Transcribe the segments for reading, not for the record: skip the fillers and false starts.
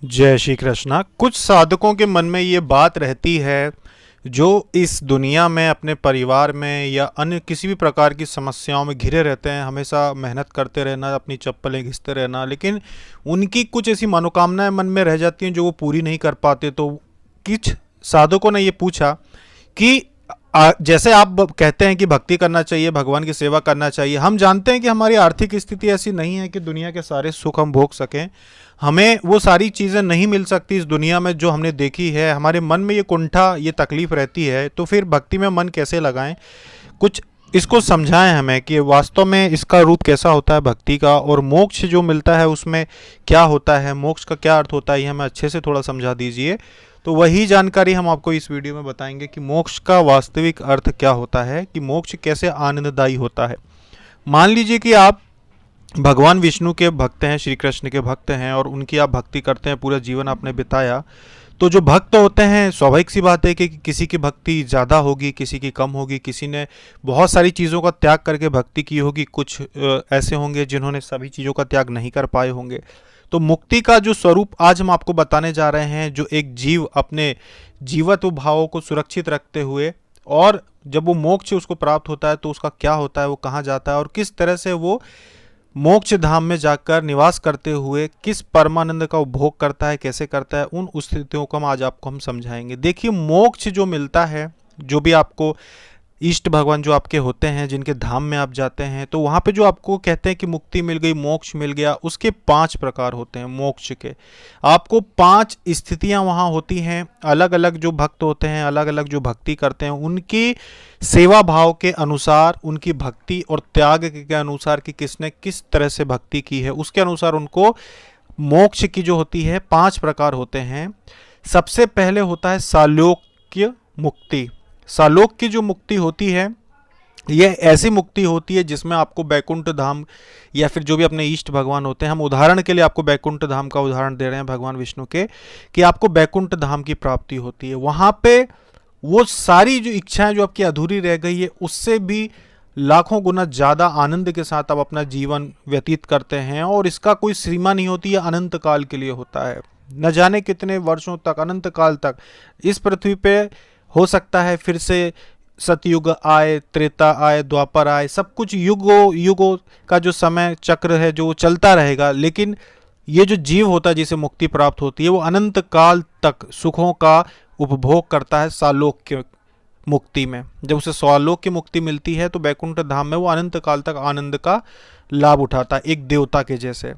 जय श्री कृष्णा। कुछ साधकों के मन में ये बात रहती है, जो इस दुनिया में अपने परिवार में या अन्य किसी भी प्रकार की समस्याओं में घिरे रहते हैं, हमेशा मेहनत करते रहना, अपनी चप्पलें घिसते रहना, लेकिन उनकी कुछ ऐसी मनोकामनाएं मन में रह जाती हैं जो वो पूरी नहीं कर पाते। तो कुछ साधकों ने ये पूछा कि जैसे आप कहते हैं कि भक्ति करना चाहिए, भगवान की सेवा करना चाहिए, हम जानते हैं कि हमारी आर्थिक स्थिति ऐसी नहीं है कि दुनिया के सारे सुख हम भोग सकें, हमें वो सारी चीज़ें नहीं मिल सकती इस दुनिया में जो हमने देखी है, हमारे मन में ये कुंठा, ये तकलीफ रहती है, तो फिर भक्ति में मन कैसे लगाएं? कुछ इसको समझाएं हमें कि वास्तव में इसका रूप कैसा होता है भक्ति का, और मोक्ष जो मिलता है उसमें क्या होता है, मोक्ष का क्या अर्थ होता है, ये हमें अच्छे से थोड़ा समझा दीजिए। तो वही जानकारी हम आपको इस वीडियो में बताएंगे कि मोक्ष का वास्तविक अर्थ क्या होता है, कि मोक्ष कैसे आनंददायी होता है। मान लीजिए कि आप भगवान विष्णु के भक्त हैं, श्री कृष्ण के भक्त हैं, और उनकी आप भक्ति करते हैं, पूरा जीवन आपने बिताया। तो जो भक्त होते हैं, स्वाभाविक सी बात है कि किसी की भक्ति ज़्यादा होगी, किसी की कम होगी, किसी ने बहुत सारी चीज़ों का त्याग करके भक्ति की होगी, कुछ ऐसे होंगे जिन्होंने सभी चीज़ों का त्याग नहीं कर पाए होंगे। तो मुक्ति का जो स्वरूप आज हम आपको बताने जा रहे हैं, जो एक जीव अपने जीवत्व भावों को सुरक्षित रखते हुए, और जब वो मोक्ष उसको प्राप्त होता है तो उसका क्या होता है, वो कहाँ जाता है, और किस तरह से वो मोक्ष धाम में जाकर निवास करते हुए किस परमानंद का उपभोग करता है, कैसे करता है, उन स्थितियों को हम समझाएंगे। देखिए, मोक्ष जो मिलता है, जो भी आपको इष्ट भगवान जो आपके होते हैं, जिनके धाम में आप जाते हैं, तो वहाँ पे जो आपको कहते हैं कि मुक्ति मिल गई, मोक्ष मिल गया, उसके 5 प्रकार होते हैं मोक्ष के। आपको 5 स्थितियाँ वहाँ होती हैं। अलग अलग जो भक्त होते हैं, अलग अलग जो भक्ति करते हैं, उनकी सेवा भाव के अनुसार, उनकी भक्ति और त्याग के अनुसार कि किसने किस तरह से भक्ति की है, उसके अनुसार उनको मोक्ष की जो होती है 5 प्रकार होते हैं। सबसे पहले होता है सालोक्य मुक्ति। सालोक की जो मुक्ति होती है, यह ऐसी मुक्ति होती है जिसमें आपको बैकुंठ धाम या फिर जो भी अपने इष्ट भगवान होते हैं, हम उदाहरण के लिए आपको बैकुंठ धाम का उदाहरण दे रहे हैं भगवान विष्णु के, कि आपको बैकुंठ धाम की प्राप्ति होती है। वहाँ पे वो सारी जो इच्छाएं जो आपकी अधूरी रह गई है, उससे भी लाखों गुना ज़्यादा आनंद के साथ आप अपना जीवन व्यतीत करते हैं, और इसका कोई सीमा नहीं होती है, अनंत काल के लिए होता है। न जाने कितने वर्षों तक, अनंत काल तक इस पृथ्वी पे हो सकता है फिर से सतयुग आए, त्रेता आए, द्वापर आए, सब कुछ युगों युगों का जो समय चक्र है जो चलता रहेगा, लेकिन ये जो जीव होता है जिसे मुक्ति प्राप्त होती है, वो अनंत काल तक सुखों का उपभोग करता है। सालोक्य मुक्ति में जब उसे स्वालोक्य मुक्ति मिलती है, तो बैकुंठ धाम में वो अनंत काल तक आनंद का लाभ उठाता है, एक देवता के जैसे।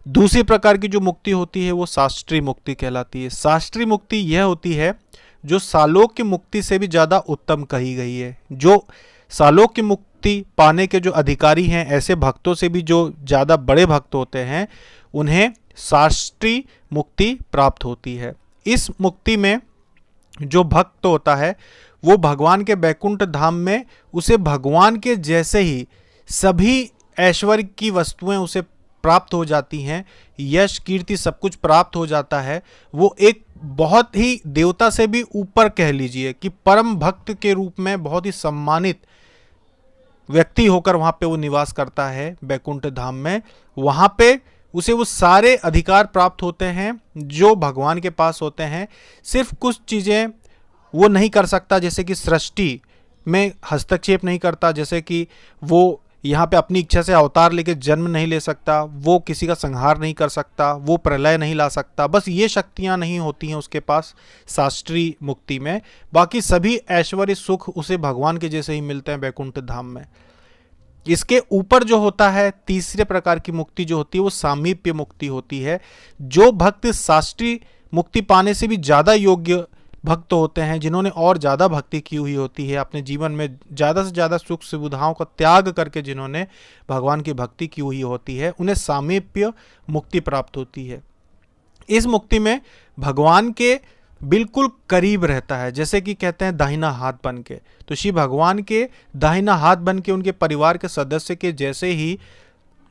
दूसरी प्रकार की जो मुक्ति होती है वो शास्त्रीय मुक्ति कहलाती है। शास्त्रीय मुक्ति यह होती है जो सालोक्य मुक्ति से भी ज़्यादा उत्तम कही गई है। जो सालोक्य मुक्ति पाने के जो अधिकारी हैं, ऐसे भक्तों से भी जो ज़्यादा बड़े भक्त होते हैं, उन्हें शास्त्रीय मुक्ति प्राप्त होती है। इस मुक्ति में जो भक्त होता है, वो भगवान के बैकुंठ धाम में उसे भगवान के जैसे ही सभी ऐश्वर्य की वस्तुएं उसे प्राप्त हो जाती हैं, यश कीर्ति सब कुछ प्राप्त हो जाता है। वो एक बहुत ही देवता से भी ऊपर कह लीजिए कि परम भक्त के रूप में बहुत ही सम्मानित व्यक्ति होकर वहाँ पे वो निवास करता है बैकुंठ धाम में। वहाँ पे उसे वो सारे अधिकार प्राप्त होते हैं जो भगवान के पास होते हैं। सिर्फ कुछ चीज़ें वो नहीं कर सकता, जैसे कि सृष्टि में हस्तक्षेप नहीं करता, जैसे कि वो यहाँ पे अपनी इच्छा से अवतार लेके जन्म नहीं ले सकता, वो किसी का संहार नहीं कर सकता, वो प्रलय नहीं ला सकता, बस ये शक्तियाँ नहीं होती हैं उसके पास शास्त्रीय मुक्ति में। बाकी सभी ऐश्वर्य सुख उसे भगवान के जैसे ही मिलते हैं बैकुंठ धाम में। इसके ऊपर जो होता है तीसरे प्रकार की मुक्ति जो होती है, वो सामीप्य मुक्ति होती है। जो भक्त शास्त्रीय मुक्ति पाने से भी ज़्यादा योग्य भक्त होते हैं, जिन्होंने और ज़्यादा भक्ति की हुई होती है, अपने जीवन में ज़्यादा से ज़्यादा सुख सुविधाओं का त्याग करके जिन्होंने भगवान की भक्ति की हुई होती है, उन्हें सामीप्य मुक्ति प्राप्त होती है। इस मुक्ति में भगवान के बिल्कुल करीब रहता है, जैसे कि कहते हैं दाहिना हाथ बन के। तो श्री भगवान के दाहिना हाथ बन के, उनके परिवार के सदस्य के जैसे ही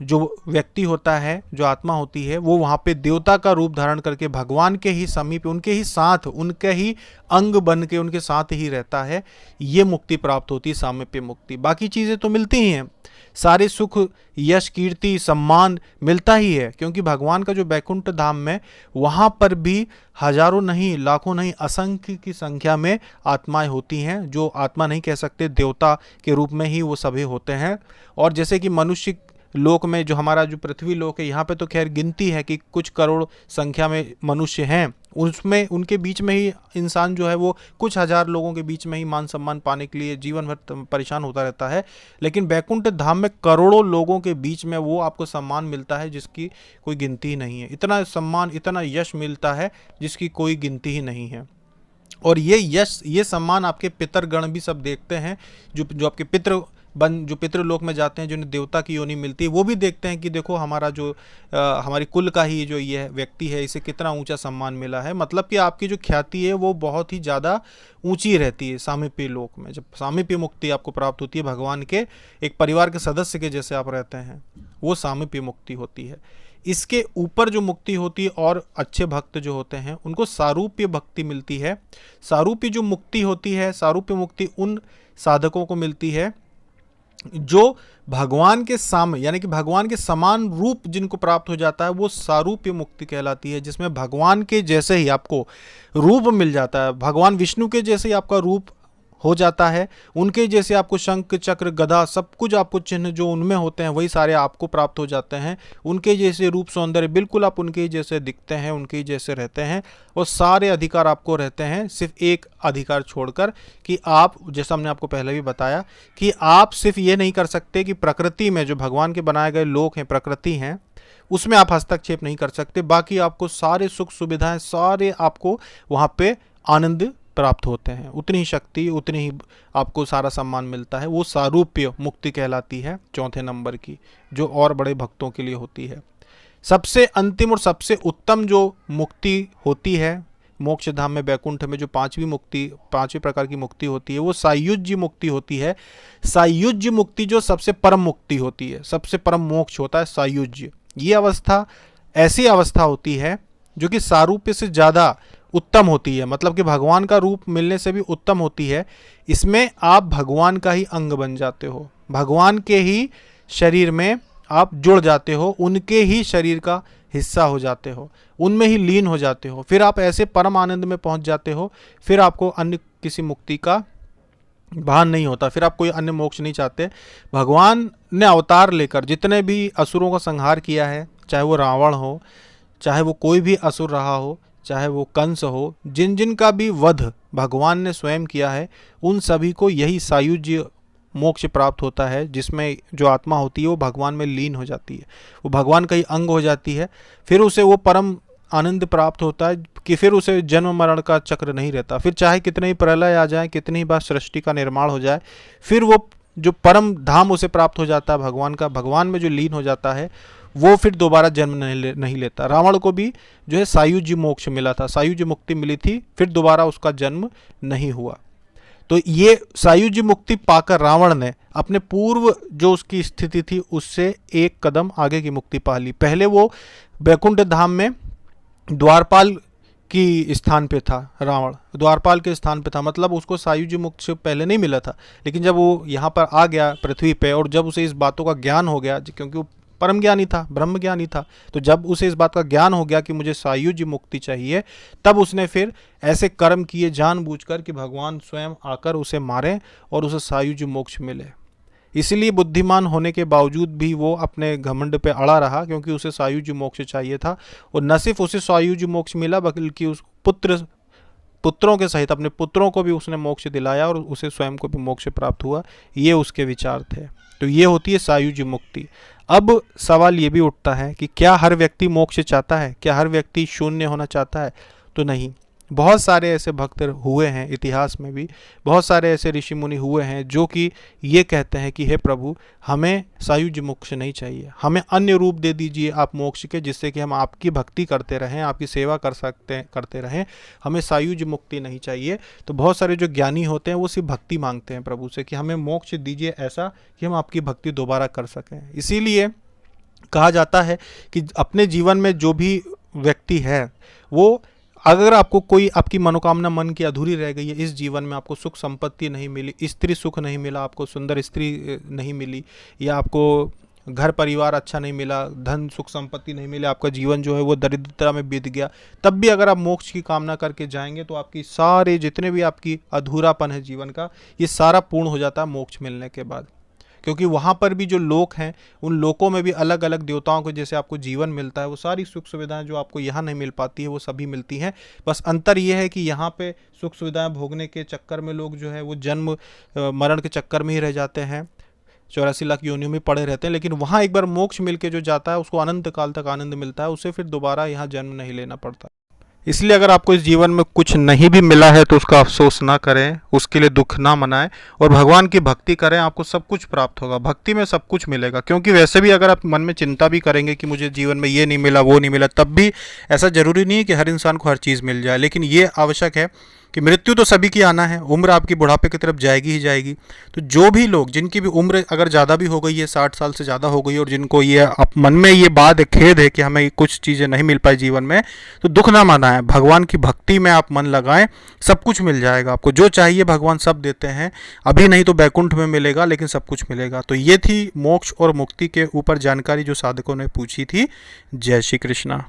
जो व्यक्ति होता है, जो आत्मा होती है, वो वहाँ पे देवता का रूप धारण करके भगवान के ही समीप, उनके ही साथ, उनके ही अंग बन के उनके साथ ही रहता है। ये मुक्ति प्राप्त होती है, सामीप्य मुक्ति। बाकी चीज़ें तो मिलती ही हैं, सारे सुख, यश, कीर्ति, सम्मान मिलता ही है, क्योंकि भगवान का जो बैकुंठ धाम में, वहाँ पर भी हजारों नहीं, लाखों नहीं, असंख्य की संख्या में आत्माएं होती हैं, जो आत्मा नहीं कह सकते, देवता के रूप में ही वो सभी होते हैं। और जैसे कि मनुष्य लोक में, जो हमारा जो पृथ्वी लोक है, यहाँ पे तो खैर गिनती है कि कुछ करोड़ संख्या में मनुष्य हैं, उसमें उनके बीच में ही इंसान जो है वो कुछ हजार लोगों के बीच में ही मान सम्मान पाने के लिए जीवन भर परेशान होता रहता है। लेकिन बैकुंठ धाम में करोड़ों लोगों के बीच में वो आपको सम्मान मिलता है जिसकी कोई गिनती ही नहीं है। इतना सम्मान, इतना यश मिलता है जिसकी कोई गिनती ही नहीं है। और ये यश, ये सम्मान आपके पितरगण भी सब देखते हैं, जो आपके जो पितृलोक में जाते हैं, जिन्हें देवता की योनि मिलती है, वो भी देखते हैं कि देखो हमारा जो हमारी कुल का ही जो ये व्यक्ति है, इसे कितना ऊंचा सम्मान मिला है। मतलब कि आपकी जो ख्याति है वो बहुत ही ज़्यादा ऊंची रहती है सामीप्य लोक में। जब सामीप्य मुक्ति आपको प्राप्त होती है, भगवान के एक परिवार के सदस्य के जैसे आप रहते हैं, वो सामीप्य मुक्ति होती है। इसके ऊपर जो मुक्ति होती है, और अच्छे भक्त जो होते हैं उनको सारूप्य भक्ति मिलती है। सारूप्य जो मुक्ति होती है, सारूप्य मुक्ति उन साधकों को मिलती है जो भगवान के सामने, यानी कि भगवान के समान रूप जिनको प्राप्त हो जाता है, वो सारूप्य मुक्ति कहलाती है, जिसमें भगवान के जैसे ही आपको रूप मिल जाता है, भगवान विष्णु के जैसे ही आपका रूप हो जाता है, उनके जैसे आपको शंख, चक्र, गदा, सब कुछ आपको चिन्ह जो उनमें होते हैं वही सारे आपको प्राप्त हो जाते हैं। उनके जैसे रूप, सौंदर्य, बिल्कुल आप उनके ही जैसे दिखते हैं, उनके ही जैसे रहते हैं, और सारे अधिकार आपको रहते हैं, सिर्फ एक अधिकार छोड़कर कि आप, जैसा हमने आपको पहले भी बताया, कि आप सिर्फ ये नहीं कर सकते कि प्रकृति में जो भगवान के बनाए गए लोक हैं, प्रकृति हैं, उसमें आप हस्तक्षेप नहीं कर सकते। बाकी आपको सारे सुख सुविधाएं, सारे आपको वहाँ पे आनंद प्राप्त होते हैं, उतनी ही शक्ति, उतनी ही आपको सारा सम्मान मिलता है। वो सारूप्य मुक्ति कहलाती है, चौथे नंबर की, जो और बड़े भक्तों के लिए होती है। सबसे अंतिम और सबसे उत्तम जो मुक्ति होती है मोक्ष धाम में, बैकुंठ में, जो पांचवी प्रकार की मुक्ति होती है, वो सायुज्य मुक्ति होती है। सायुज्य मुक्ति जो सबसे परम मुक्ति होती है, सबसे परम मोक्ष होता है सायुज्य। ये अवस्था ऐसी अवस्था होती है जो कि सारूप्य से ज़्यादा उत्तम होती है, मतलब कि भगवान का रूप मिलने से भी उत्तम होती है। इसमें आप भगवान का ही अंग बन जाते हो, भगवान के ही शरीर में आप जुड़ जाते हो, उनके ही शरीर का हिस्सा हो जाते हो, उनमें ही लीन हो जाते हो। फिर आप ऐसे परम आनंद में पहुंच जाते हो, फिर आपको अन्य किसी मुक्ति का भान नहीं होता, फिर आप कोई अन्य मोक्ष नहीं चाहते। भगवान ने अवतार लेकर जितने भी असुरों का संहार किया है, चाहे वो रावण हो, चाहे वो कोई भी असुर रहा हो, चाहे वो कंस हो, जिन जिन का भी वध भगवान ने स्वयं किया है, उन सभी को यही सायुज्य मोक्ष प्राप्त होता है, जिसमें जो आत्मा होती है वो भगवान में लीन हो जाती है, वो भगवान का ही अंग हो जाती है। फिर उसे वो परम आनंद प्राप्त होता है कि फिर उसे जन्म मरण का चक्र नहीं रहता। फिर चाहे कितने ही प्रलय आ जाए, कितनी ही बार सृष्टि का निर्माण हो जाए, फिर वो जो परम धाम उसे प्राप्त हो जाता है भगवान का, भगवान में जो लीन हो जाता है, वो फिर दोबारा जन्म नहीं लेता। रावण को भी जो है सायुज्य मोक्ष मिला था, सायुज्य मुक्ति मिली थी, फिर दोबारा उसका जन्म नहीं हुआ। तो ये सायुज्य मुक्ति पाकर रावण ने अपने पूर्व जो उसकी स्थिति थी उससे एक कदम आगे की मुक्ति पा ली। पहले वो बैकुंठ धाम में द्वारपाल की स्थान पे था, रावण द्वारपाल के स्थान पे था, मतलब उसको सायुज्य मुक्ति से पहले नहीं मिला था। लेकिन जब वो यहाँ पर आ गया पृथ्वी पे, और जब उसे इस बातों का ज्ञान हो गया, क्योंकि वो परम ज्ञानी था, ब्रह्म ज्ञानी था, तो जब उसे इस बात का ज्ञान हो गया कि मुझे सायुज्य मुक्ति चाहिए, तब उसने फिर ऐसे कर्म किए जानबूझकर कि भगवान स्वयं आकर उसे मारे और उसे सायुज्य मोक्ष मिले। इसलिए बुद्धिमान होने के बावजूद भी वो अपने घमंड पे अड़ा रहा, क्योंकि उसे सायुज्य मोक्ष चाहिए था। और न सिर्फ उसे सायुज्य मोक्ष मिला, बल्कि उस पुत्रों के सहित अपने पुत्रों को भी उसने मोक्ष दिलाया, और उसे स्वयं को भी मोक्ष प्राप्त हुआ। ये उसके विचार थे। तो ये होती है सायुज्य मुक्ति। अब सवाल ये भी उठता है कि क्या हर व्यक्ति मोक्ष चाहता है? क्या हर व्यक्ति शून्य होना चाहता है? तो नहीं। बहुत सारे ऐसे भक्त हुए हैं, इतिहास में भी बहुत सारे ऐसे ऋषि मुनि हुए हैं जो कि ये कहते हैं कि हे प्रभु, हमें सायुज्य मोक्ष नहीं चाहिए, हमें अन्य रूप दे दीजिए आप मोक्ष के, जिससे कि हम आपकी भक्ति करते रहें, आपकी सेवा करते रहें, हमें सायुज्य मुक्ति नहीं चाहिए। तो बहुत सारे जो ज्ञानी होते हैं वो सिर्फ भक्ति मांगते हैं प्रभु से कि हमें मोक्ष दीजिए ऐसा कि हम आपकी भक्ति दोबारा कर सकें। इसीलिए कहा जाता है कि अपने जीवन में जो भी व्यक्ति है वो, अगर आपको कोई आपकी मनोकामना मन की अधूरी रह गई है, इस जीवन में आपको सुख संपत्ति नहीं मिली, स्त्री सुख नहीं मिला, आपको सुंदर स्त्री नहीं मिली, या आपको घर परिवार अच्छा नहीं मिला, धन सुख संपत्ति नहीं मिले, आपका जीवन जो है वो दरिद्रता में बीत गया, तब भी अगर आप मोक्ष की कामना करके जाएंगे तो आपकी सारे जितने भी आपकी अधूरापन है जीवन का, ये सारा पूर्ण हो जाता है मोक्ष मिलने के बाद। क्योंकि वहाँ पर भी जो लोक हैं, उन लोकों में भी अलग अलग देवताओं को जैसे आपको जीवन मिलता है, वो सारी सुख सुविधाएं जो आपको यहाँ नहीं मिल पाती है वो सभी मिलती हैं। बस अंतर ये है कि यहाँ पे सुख सुविधाएं भोगने के चक्कर में लोग जो है वो जन्म मरण के चक्कर में ही रह जाते हैं, 84 लाख योनियों में पड़े रहते हैं। लेकिन वहाँ एक बार मोक्ष मिल के जो जाता है उसको अनंत काल तक आनंद मिलता है, उसे फिर दोबारा यहाँ जन्म नहीं लेना पड़ता। इसलिए अगर आपको इस जीवन में कुछ नहीं भी मिला है तो उसका अफसोस ना करें, उसके लिए दुख ना मनाएं और भगवान की भक्ति करें, आपको सब कुछ प्राप्त होगा। भक्ति में सब कुछ मिलेगा। क्योंकि वैसे भी अगर आप मन में चिंता भी करेंगे कि मुझे जीवन में ये नहीं मिला वो नहीं मिला, तब भी ऐसा जरूरी नहीं है कि हर इंसान को हर चीज़ मिल जाए। लेकिन ये आवश्यक है कि मृत्यु तो सभी की आना है, उम्र आपकी बुढ़ापे की तरफ जाएगी ही जाएगी। तो जो भी लोग जिनकी भी उम्र अगर ज़्यादा भी हो गई है, 60 साल से ज़्यादा हो गई है, और जिनको ये मन में ये बात है, खेद है कि हमें कुछ चीज़ें नहीं मिल पाई जीवन में, तो दुख ना मनाएं, भगवान की भक्ति में आप मन लगाएं, सब कुछ मिल जाएगा आपको। जो चाहिए भगवान सब देते हैं, अभी नहीं तो बैकुंठ में मिलेगा, लेकिन सब कुछ मिलेगा। तो ये थी मोक्ष और मुक्ति के ऊपर जानकारी जो साधकों ने पूछी थी। जय श्री कृष्णा।